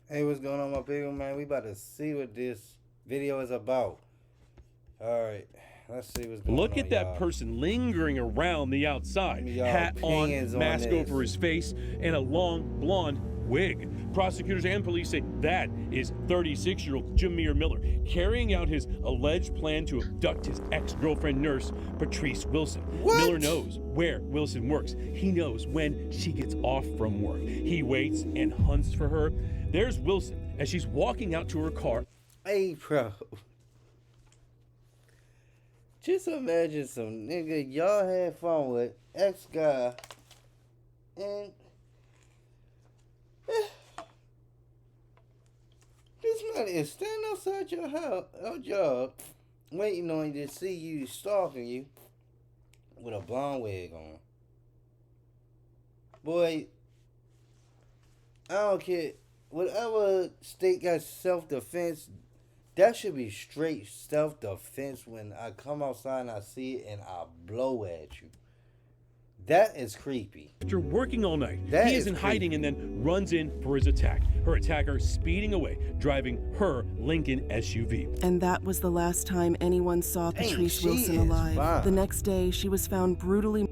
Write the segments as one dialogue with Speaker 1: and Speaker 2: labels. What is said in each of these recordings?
Speaker 1: Hey, what's going on, my people, man? We about to see what this video is about. All right, let's see what's going
Speaker 2: Look
Speaker 1: on,
Speaker 2: at that
Speaker 1: y'all.
Speaker 2: person lingering around the outside.
Speaker 1: Give me y'all
Speaker 2: Hat on,
Speaker 1: opinions on
Speaker 2: mask
Speaker 1: this.
Speaker 2: over his face, and a long blonde wig. Prosecutors and police say that is 36-year-old Jameer Miller carrying out his alleged plan to abduct his ex-girlfriend nurse, Patrice Wilson.
Speaker 1: What?
Speaker 2: Miller knows where Wilson works. He knows when she gets off from work. He waits and hunts for her. There's Wilson as she's walking out to her car.
Speaker 1: Hey, bro. Just imagine some nigga y'all had fun with, ex-guy, and this man is standing outside your house, your job, waiting on you to see you, stalking you, with a blonde wig on. Boy, I don't care. Whatever state got self-defense, that should be straight self-defense when I come outside and I see it and I blow at you. That is creepy.
Speaker 2: After working all night,
Speaker 1: That
Speaker 2: he
Speaker 1: is
Speaker 2: is in hiding and then runs in for his attack. Her attacker speeding away, driving her Lincoln SUV.
Speaker 3: And that was the last time anyone saw
Speaker 1: Dang,
Speaker 3: Patrice
Speaker 1: she
Speaker 3: Wilson
Speaker 1: is
Speaker 3: alive.
Speaker 1: fine.
Speaker 3: The next day, she was found brutally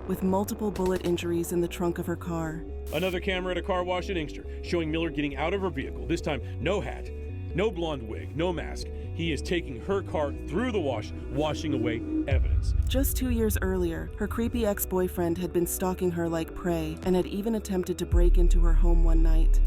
Speaker 3: with multiple bullet injuries in the trunk of her car.
Speaker 2: Another camera at a car wash in Inkster showing Miller getting out of her vehicle. This time, no hat, no blonde wig, no mask. He is taking her car through the wash, washing away evidence.
Speaker 3: Just 2 years earlier, her creepy ex-boyfriend had been stalking her like prey and had even attempted to break into her home one night.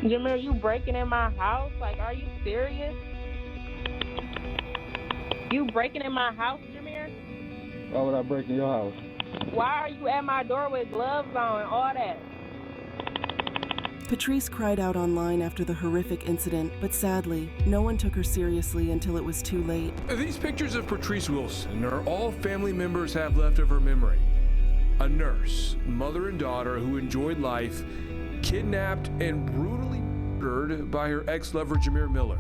Speaker 4: Jameer, you breaking in my house? Like, are you serious? You breaking in my house, Jameer?
Speaker 5: Why would I break in your house?
Speaker 4: Why are you at my door with gloves on and all that?
Speaker 3: Patrice cried out online after the horrific incident, but sadly, no one took her seriously until it was too late.
Speaker 6: These pictures of Patrice Wilson are all family members have left of her memory. A nurse, mother and daughter who enjoyed life, kidnapped and brutally murdered by her ex-lover Jameer Miller.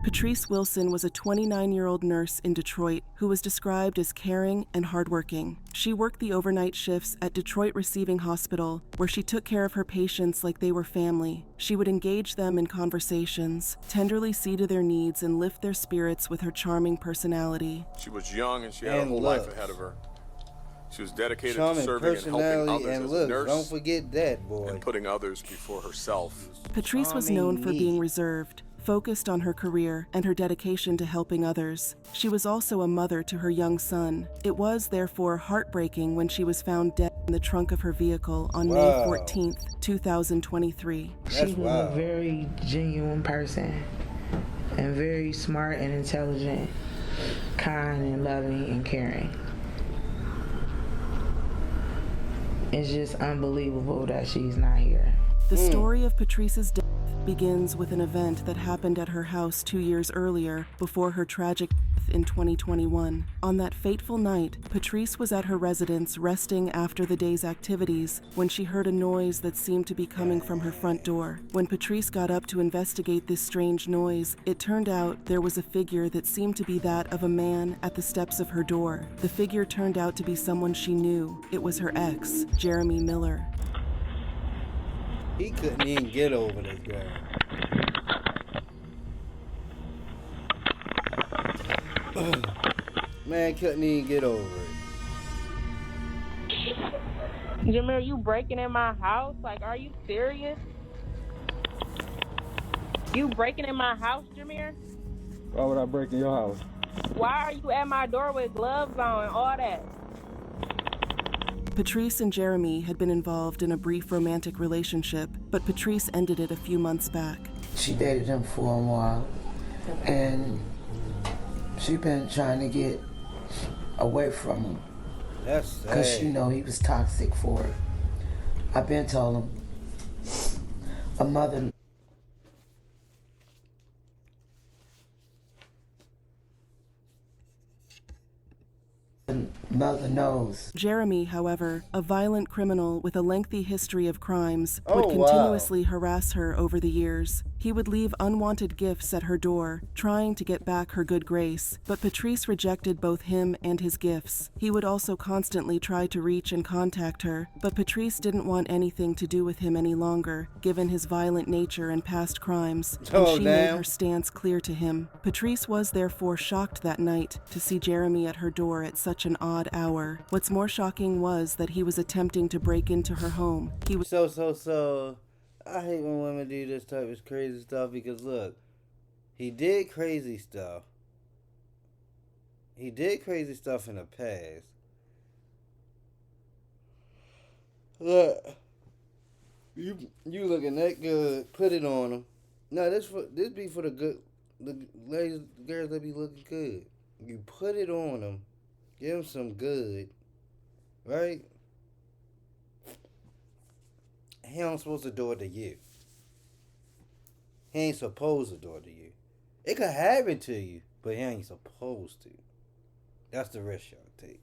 Speaker 3: Patrice Wilson was a 29-year-old nurse in Detroit who was described as caring and hardworking. She worked the overnight shifts at Detroit Receiving Hospital, where she took care of her patients like they were family. She would engage them in conversations, tenderly see to their needs, and lift their spirits with her charming personality.
Speaker 7: She was young and she had a
Speaker 1: And
Speaker 7: whole
Speaker 1: looks.
Speaker 7: life ahead of her. She was dedicated to
Speaker 1: Charming
Speaker 7: serving and helping
Speaker 1: personality
Speaker 7: others
Speaker 1: and
Speaker 7: as a
Speaker 1: looks.
Speaker 7: nurse
Speaker 1: Don't forget that, boy.
Speaker 7: and putting others before herself.
Speaker 3: Patrice was known for being reserved, focused on her career and her dedication to helping others. She was also a mother to her young son. It was, therefore, heartbreaking when she was found dead in the trunk of her vehicle on May
Speaker 1: Wow.
Speaker 3: 14th, 2023.
Speaker 1: That's
Speaker 8: She was
Speaker 1: wild.
Speaker 8: a very genuine person and very smart and intelligent, kind and loving and caring. It's just unbelievable that she's not here.
Speaker 3: The story of Patrice's death begins with an event that happened at her house 2 years earlier before her tragic death in 2021. On that fateful night, Patrice was at her residence resting after the day's activities when she heard a noise that seemed to be coming from her front door. When Patrice got up to investigate this strange noise, it turned out there was a figure that seemed to be that of a man at the steps of her door. The figure turned out to be someone she knew. It was her ex, Jeremy Miller.
Speaker 1: He couldn't even get over this guy. Man couldn't even get over it.
Speaker 4: Jameer, you breaking in my house? Like, are you serious? You breaking in my house, Jameer?
Speaker 5: Why would I break in your house?
Speaker 4: Why are you at my door with gloves on and all that?
Speaker 3: Patrice and Jeremy had been involved in a brief romantic relationship, but Patrice ended it a few months back.
Speaker 9: She dated him for a while, and she been trying to get away from him
Speaker 1: That's sad.
Speaker 9: because she know he was toxic for her. I've been told him a mother about the nose.
Speaker 3: Jeremy, however, a violent criminal with a lengthy history of crimes,
Speaker 1: Oh,
Speaker 3: would
Speaker 1: wow.
Speaker 3: continuously harass her over the years. He would leave unwanted gifts at her door, trying to get back her good grace, but Patrice rejected both him and his gifts. He would also constantly try to reach and contact her, but Patrice didn't want anything to do with him any longer, given his violent nature and past crimes, and
Speaker 1: Oh,
Speaker 3: she made
Speaker 1: damn.
Speaker 3: her stance clear to him. Patrice was therefore shocked that night to see Jeremy at her door at such an odd hour. What's more shocking was that he was attempting to break into her home. He was
Speaker 1: So, I hate when women do this type of crazy stuff because look, he did crazy stuff. He did crazy stuff in the past. Look, you looking that good? Put it on him. No, this be for the ladies, girls that be looking good. You put it on them, give them some good, right? He ain't supposed to do it to you. He ain't supposed to do it to you. It could happen to you, but he ain't supposed to. That's the risk y'all take.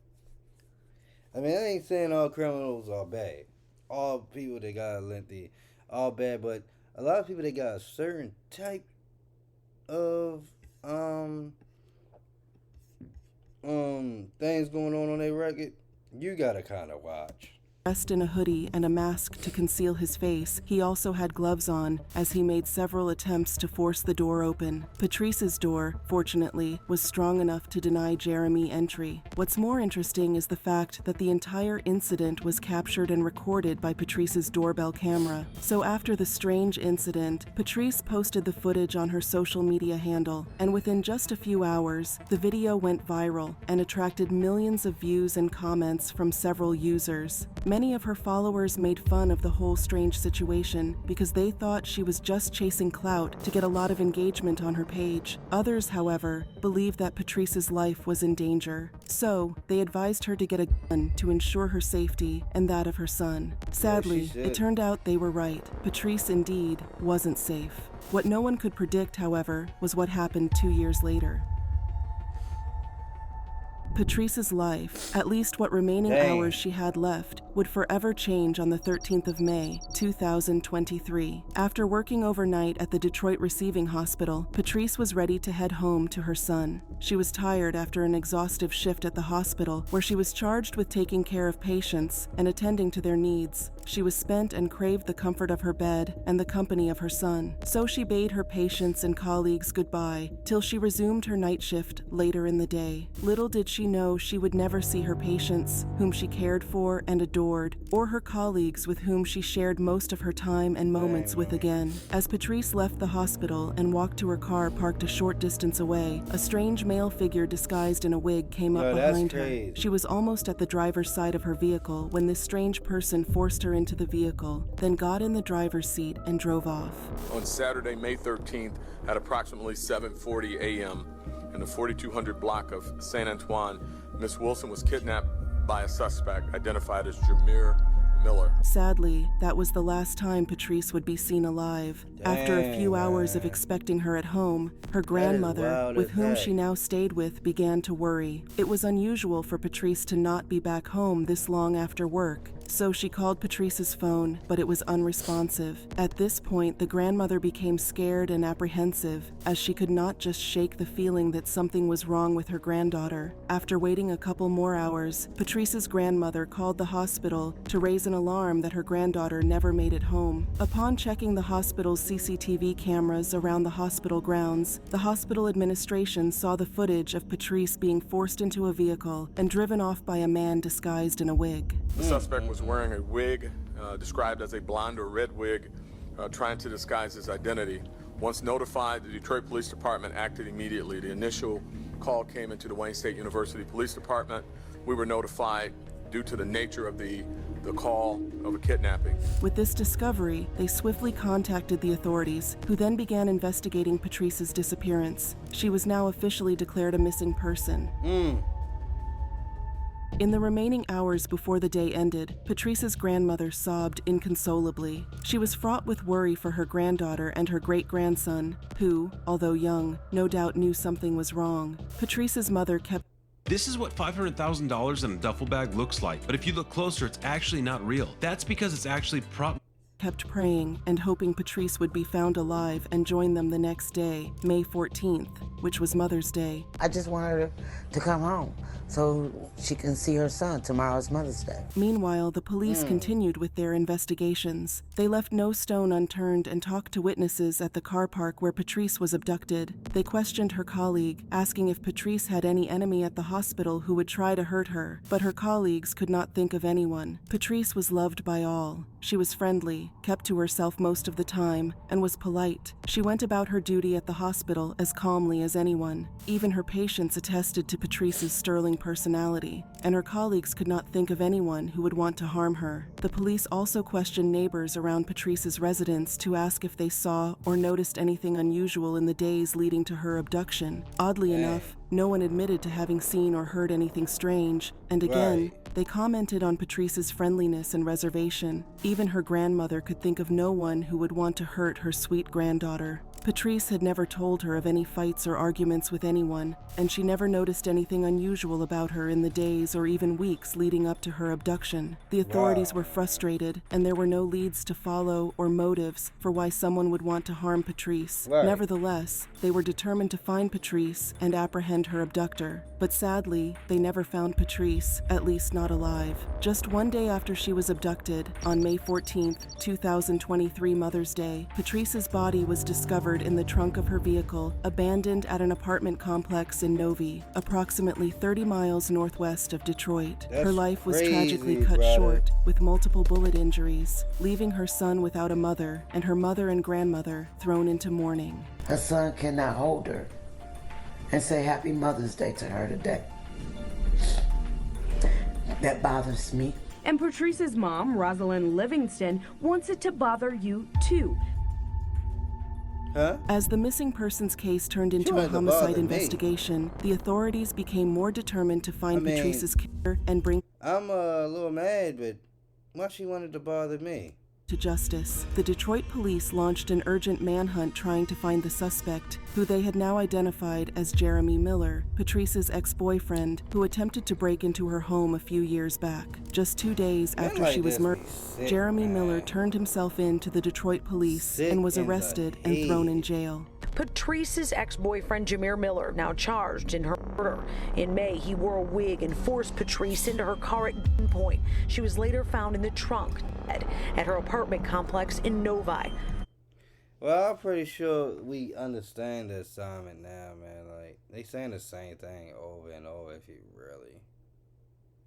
Speaker 1: I mean, I ain't saying all criminals are bad. All people that got lengthy, all bad, but a lot of people that got a certain type of things going on their record, you gotta kind of watch.
Speaker 3: dressed in a hoodie and a mask to conceal his face. He also had gloves on, as he made several attempts to force the door open. Patrice's door, fortunately, was strong enough to deny Jeremy entry. What's more interesting is the fact that the entire incident was captured and recorded by Patrice's doorbell camera. So after the strange incident, Patrice posted the footage on her social media handle, and within just a few hours, the video went viral and attracted millions of views and comments from several users. Many of her followers made fun of the whole strange situation because they thought she was just chasing clout to get a lot of engagement on her page. Others, however, believed that Patrice's life was in danger. So, they advised her to get a gun to ensure her safety and that of her son. Sadly, it turned out they were right. Patrice indeed wasn't safe. What no one could predict, however, was what happened 2 years later. Patrice's life, at least what remaining hours she had left, would forever change on the 13th of May, 2023. After working overnight at the Detroit Receiving Hospital, Patrice was ready to head home to her son. She was tired after an exhaustive shift at the hospital, where she was charged with taking care of patients and attending to their needs. She was spent and craved the comfort of her bed and the company of her son. So she bade her patients and colleagues goodbye, till she resumed her night shift later in the day. Little did she know she would never see her patients, whom she cared for and adored, or her colleagues with whom she shared most of her time and moments with again. As Patrice left the hospital and walked to her car parked a short distance away, a strange male figure disguised in a wig came up behind her. She was almost at the driver's side of her vehicle when this strange person forced her into the vehicle, then got in the driver's seat and drove off.
Speaker 7: On Saturday, May 13th, at approximately 7:40 a.m., in the 4200 block of St. Antoine, Miss Wilson was kidnapped by a suspect identified as Jameer Miller.
Speaker 3: Sadly, that was the last time Patrice would be seen alive. After a few hours of expecting her at home, her grandmother, with whom she now stayed with, began to worry. It was unusual for Patrice to not be back home this long after work. So she called Patrice's phone, but it was unresponsive. At this point, the grandmother became scared and apprehensive, as she could not just shake the feeling that something was wrong with her granddaughter. After waiting a couple more hours, Patrice's grandmother called the hospital to raise an alarm that her granddaughter never made it home. Upon checking the hospital's CCTV cameras around the hospital grounds, the hospital administration saw the footage of Patrice being forced into a vehicle and driven off by a man disguised in a wig.
Speaker 7: The suspect was wearing a wig, described as a blonde or red wig, trying to disguise his identity. Once notified, the Detroit Police Department acted immediately. The initial call came into the Wayne State University Police Department. We were notified due to the nature of the call of a kidnapping.
Speaker 3: With this discovery, they swiftly contacted the authorities, who then began investigating Patrice's disappearance. She was now officially declared a missing person. In the remaining hours before the day ended, Patrice's grandmother sobbed inconsolably. She was fraught with worry for her granddaughter and her great-grandson, who, although young, no doubt knew something was wrong. Patrice's mother kept
Speaker 10: This is what $500,000 in a duffel bag looks like, but if you look closer, it's actually not real. That's because it's actually
Speaker 3: kept praying and hoping Patrice would be found alive and join them the next day, May 14th, which was Mother's Day.
Speaker 9: I just want her to come home so she can see her son. Tomorrow's Mother's Day.
Speaker 3: Meanwhile, the police continued with their investigations. They left no stone unturned and talked to witnesses at the car park where Patrice was abducted. They questioned her colleague, asking if Patrice had any enemy at the hospital who would try to hurt her, but her colleagues could not think of anyone. Patrice was loved by all. She was friendly, kept to herself most of the time, and was polite. She went about her duty at the hospital as calmly as anyone. Even her patients attested to Patrice's sterling personality, and her colleagues could not think of anyone who would want to harm her. The police also questioned neighbors around Patrice's residence to ask if they saw or noticed anything unusual in the days leading to her abduction. Oddly enough, no one admitted to having seen or heard anything strange, and again, they commented on Patrice's friendliness and reservation. Even her grandmother could think of no one who would want to hurt her sweet granddaughter. Patrice had never told her of any fights or arguments with anyone, and she never noticed anything unusual about her in the days or even weeks leading up to her abduction. The authorities were frustrated, and there were no leads to follow or motives for why someone would want to harm Patrice. Nevertheless, they were determined to find Patrice and apprehend her abductor. But sadly, they never found Patrice, at least not alive. Just one day after she was abducted, on May 14th, 2023 Mother's Day, Patrice's body was discovered in the trunk of her vehicle, abandoned at an apartment complex in Novi, approximately 30 miles northwest of Detroit. Her life was tragically cut short, with multiple bullet injuries, leaving her son without a mother and her mother and grandmother thrown into mourning.
Speaker 9: Her son cannot hold her and say Happy Mother's Day to her today. That bothers me.
Speaker 11: And Patrice's mom, Rosalind Livingston, wants it to bother you too.
Speaker 3: As the missing persons case turned into a homicide investigation, the authorities became more determined to find Patrice's killer and bring
Speaker 1: I'm a little mad, but why she wanted to bother me?
Speaker 3: To justice. The Detroit police launched an urgent manhunt trying to find the suspect, who they had now identified as Jeremy Miller, Patrice's ex-boyfriend, who attempted to break into her home a few years back. Just 2 days after she was murdered, Jeremy Miller turned himself in to the Detroit police and was arrested and thrown in jail.
Speaker 11: Patrice's ex-boyfriend Jameer Miller now charged in her murder. In May, he wore a wig and forced Patrice into her car at gunpoint. She was later found in the trunk dead at her apartment complex in Novi.
Speaker 1: Well, I'm pretty sure we understand the assignment now, man. Like, they saying the same thing over and over if you really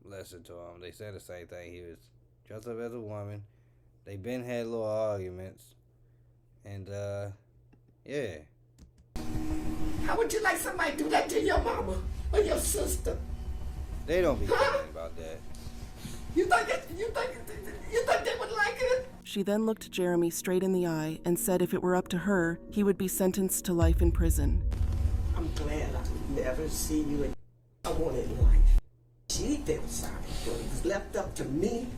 Speaker 1: listen to them. They said the same thing. He was dressed up as a woman. They been had little arguments. And, yeah.
Speaker 12: How would you like somebody to do that to your mama or your sister?
Speaker 1: They don't be caring about that.
Speaker 12: You think they would like it?
Speaker 3: She then looked Jeremy straight in the eye and said if it were up to her, he would be sentenced to life in prison.
Speaker 12: I'm glad I never see you again. I wanted life. She felt sorry for it. It was left up to me.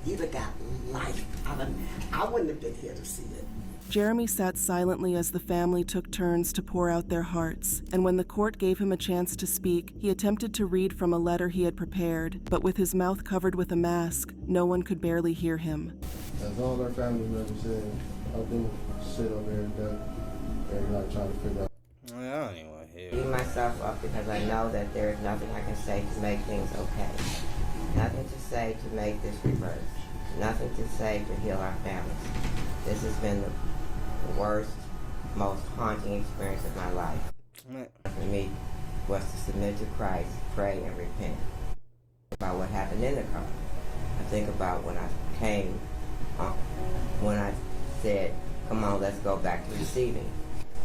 Speaker 12: You'd have got life out of me. I wouldn't have been here to see it.
Speaker 3: Jeremy sat silently as the family took turns to pour out their hearts, and when the court gave him a chance to speak, he attempted to read from a letter he had prepared, but with his mouth covered with a mask, no one could barely hear him.
Speaker 13: As all our family members said, I do sit over there and not trying to figure out.
Speaker 1: I don't even want to hear
Speaker 14: Beat myself up because I know that there is nothing I can say to make things okay. Nothing to say to make this reverse. Nothing to say to heal our families. This has been the worst, most haunting experience of my life. For me was to submit to Christ, pray, and repent. About what happened in the car. I think about when I came, when I said, come on, let's go back to receiving.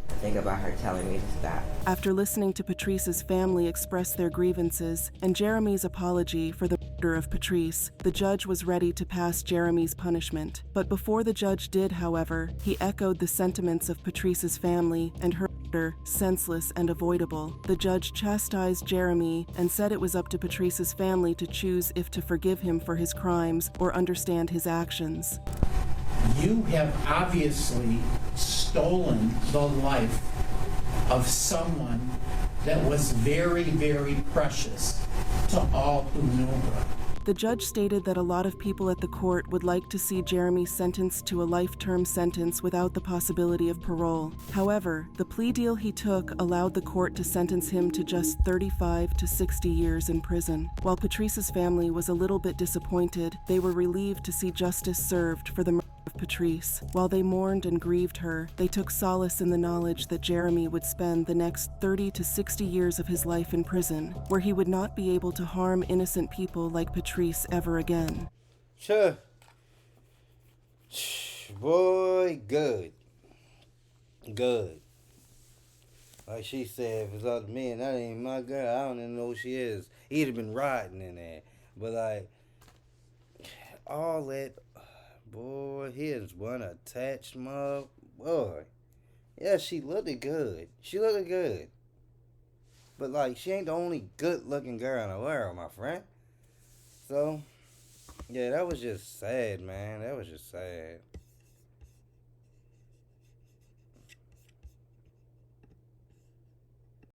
Speaker 14: I think about her telling me to stop.
Speaker 3: After listening to Patrice's family express their grievances and Jeremy's apology for the murder of Patrice, the judge was ready to pass Jeremy's punishment. But before the judge did, however, he echoed the sentiments of Patrice's family and her murder senseless and avoidable. The judge chastised Jeremy and said it was up to Patrice's family to choose if to forgive him for his crimes or understand his actions.
Speaker 15: You have obviously stolen the life of someone that was very, very precious to all who knew her.
Speaker 3: The judge stated that a lot of people at the court would like to see Jeremy sentenced to a life-term sentence without the possibility of parole. However, the plea deal he took allowed the court to sentence him to just 35 to 60 years in prison. While Patrice's family was a little bit disappointed, they were relieved to see justice served for the murder of Patrice. While they mourned and grieved her, they took solace in the knowledge that Jeremy would spend the next 30 to 60 years of his life in prison, where he would not be able to harm innocent people like Patrice ever again.
Speaker 1: Sure. Boy, good. Good. Like she said, if it's up to me and that ain't my girl, I don't even know who she is. He'd have been riding in there. But like, all that, boy, he is one attached mother. Boy. Yeah, she looked good. She looked good. But like, she ain't the only good looking girl in the world, my friend. So, yeah, that was just sad, man. That was just sad.